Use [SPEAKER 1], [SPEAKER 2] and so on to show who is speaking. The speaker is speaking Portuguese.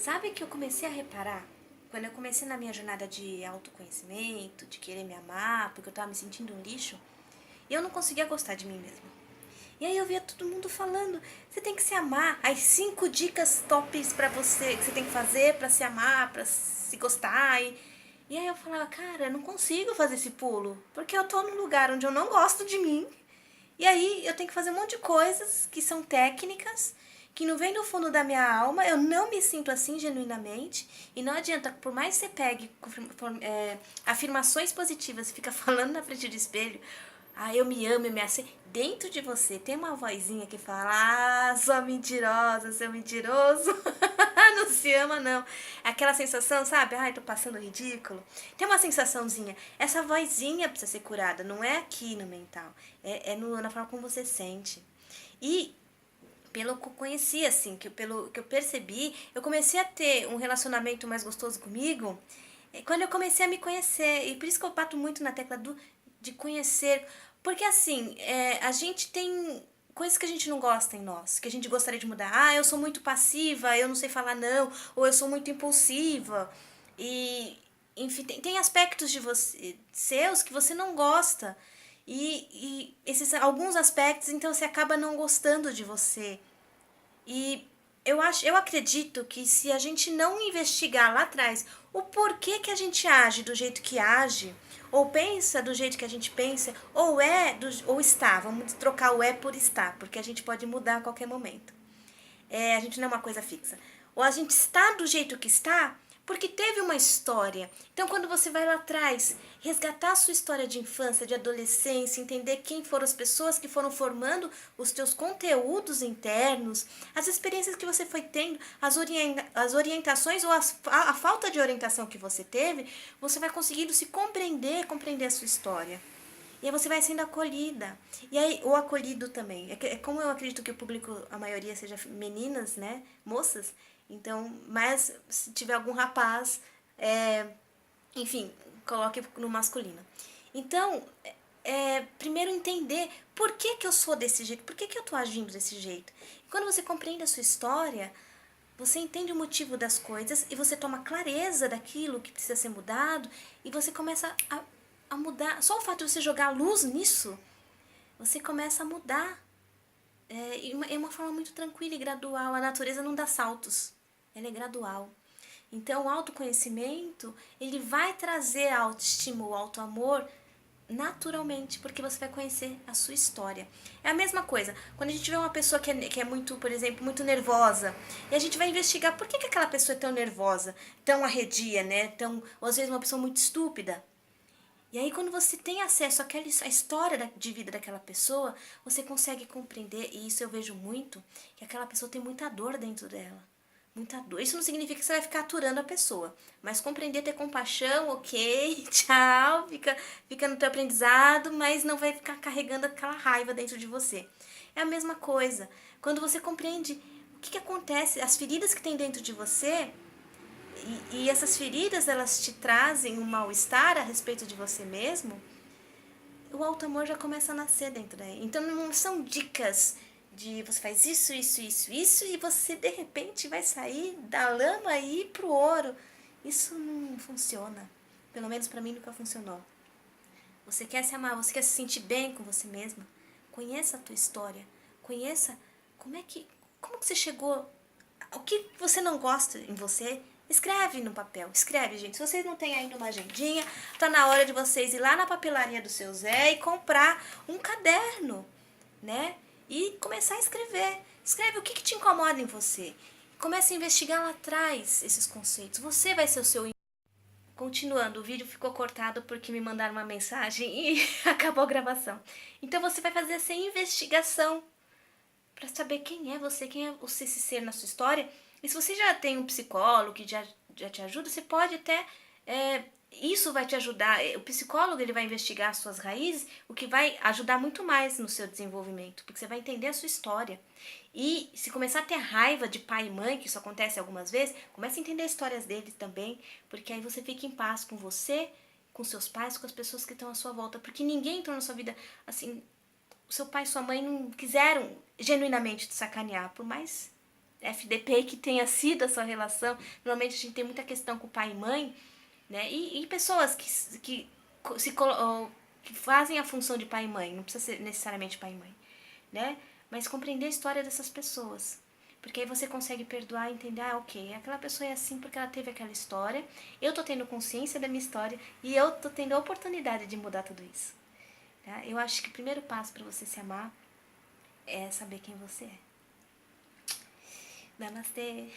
[SPEAKER 1] Sabe que eu comecei a reparar, quando eu comecei na minha jornada de autoconhecimento, de querer me amar, porque eu tava me sentindo um lixo, e eu não conseguia gostar de mim mesma. E aí eu via todo mundo falando, você tem que se amar, as 5 dicas tops pra você, que você tem que fazer pra se amar, pra se gostar. E aí eu falava, cara, eu não consigo fazer esse pulo, porque eu tô num lugar onde eu não gosto de mim, e aí eu tenho que fazer um monte de coisas que são técnicas, que não vem do fundo da minha alma, eu não me sinto assim genuinamente, e não adianta, por mais que você pegue afirmações positivas e fica falando na frente do espelho, ah, eu me amo, eu me aceito, dentro de você tem uma vozinha que fala, ah, sua mentirosa, seu mentiroso, não se ama não. Aquela sensação, sabe, ai, tô passando ridículo. Tem uma sensaçãozinha, essa vozinha precisa ser curada, não é aqui no mental, na forma como você sente. E pelo que eu conheci, assim, pelo que eu percebi, eu comecei a ter um relacionamento mais gostoso comigo quando eu comecei a me conhecer. E por isso que eu bato muito na tecla de conhecer. Porque, assim, a gente tem coisas que a gente não gosta em nós, que a gente gostaria de mudar. Ah, eu sou muito passiva, eu não sei falar não, ou eu sou muito impulsiva. E, enfim, tem aspectos de você, seus que você não gosta. E esses alguns aspectos, então você acaba não gostando de você. E eu acredito que se a gente não investigar lá atrás o porquê que a gente age do jeito que age, ou pensa do jeito que a gente pensa, ou está, vamos trocar o por está, porque a gente pode mudar a qualquer momento. A gente não é uma coisa fixa. Ou a gente está do jeito que está porque teve uma história. Então, quando você vai lá atrás, resgatar a sua história de infância, de adolescência, entender quem foram as pessoas que foram formando os teus conteúdos internos, as experiências que você foi tendo, as orientações ou a falta de orientação que você teve, você vai conseguindo se compreender a sua história. E aí você vai sendo acolhida. E aí, o acolhido também. Como eu acredito que o público, a maioria seja meninas, né? Moças. Então, mas se tiver algum rapaz, enfim, coloque no masculino. Então, primeiro entender por que, que eu sou desse jeito, por que, que eu tô agindo desse jeito. E quando você compreende a sua história, você entende o motivo das coisas e você toma clareza daquilo que precisa ser mudado e você começa a mudar. Só o fato de você jogar luz nisso, você começa a mudar. É uma forma muito tranquila e gradual. A natureza não dá saltos, ela é gradual. Então, o autoconhecimento, ele vai trazer a autoestima, o autoamor naturalmente, porque você vai conhecer a sua história. É a mesma coisa, quando a gente vê uma pessoa que é muito, por exemplo, muito nervosa, e a gente vai investigar por que, que aquela pessoa é tão nervosa, tão arredia, né? Ou às vezes uma pessoa muito estúpida. E aí, quando você tem acesso à história de vida daquela pessoa, você consegue compreender, e isso eu vejo muito, que aquela pessoa tem muita dor dentro dela. Muita dor. Isso não significa que você vai ficar aturando a pessoa, mas compreender, ter compaixão, ok, tchau, fica no teu aprendizado, mas não vai ficar carregando aquela raiva dentro de você. É a mesma coisa. Quando você compreende o que acontece, as feridas que tem dentro de você, e essas feridas elas te trazem um mal-estar a respeito de você mesmo, o auto-amor já começa a nascer dentro daí. Então não são dicas de você faz isso e você de repente vai sair da lama e ir pro ouro. Isso não funciona. Pelo menos pra mim nunca funcionou. Você quer se amar, você quer se sentir bem com você mesma? Conheça a tua história. Conheça como que você chegou, o que você não gosta em você. Escreve no papel, escreve, gente. Se vocês não têm ainda uma agendinha, tá na hora de vocês ir lá na papelaria do seu Zé e comprar um caderno, né? E começar a escrever. Escreve o que te incomoda em você. Comece a investigar lá atrás esses conceitos. Você vai ser o seu. Continuando, o vídeo ficou cortado porque me mandaram uma mensagem e acabou a gravação. Então você vai fazer essa investigação para saber quem é você, quem é você, esse ser na sua história. E se você já tem um psicólogo que já te ajuda, você pode até... isso vai te ajudar. O psicólogo ele vai investigar as suas raízes, o que vai ajudar muito mais no seu desenvolvimento, porque você vai entender a sua história. E se começar a ter raiva de pai e mãe, que isso acontece algumas vezes, comece a entender as histórias deles também, porque aí você fica em paz com você, com seus pais, com as pessoas que estão à sua volta, porque ninguém entrou na sua vida assim. O seu pai e sua mãe não quiseram genuinamente te sacanear, por mais FDP que tenha sido a sua relação. Normalmente a gente tem muita questão com pai e mãe, né? E pessoas que fazem a função de pai e mãe, não precisa ser necessariamente pai e mãe, né? Mas compreender a história dessas pessoas. Porque aí você consegue perdoar e entender, ok, aquela pessoa é assim porque ela teve aquela história, eu tô tendo consciência da minha história e eu tô tendo a oportunidade de mudar tudo isso. Tá? Eu acho que o primeiro passo para você se amar é saber quem você é. Namastê!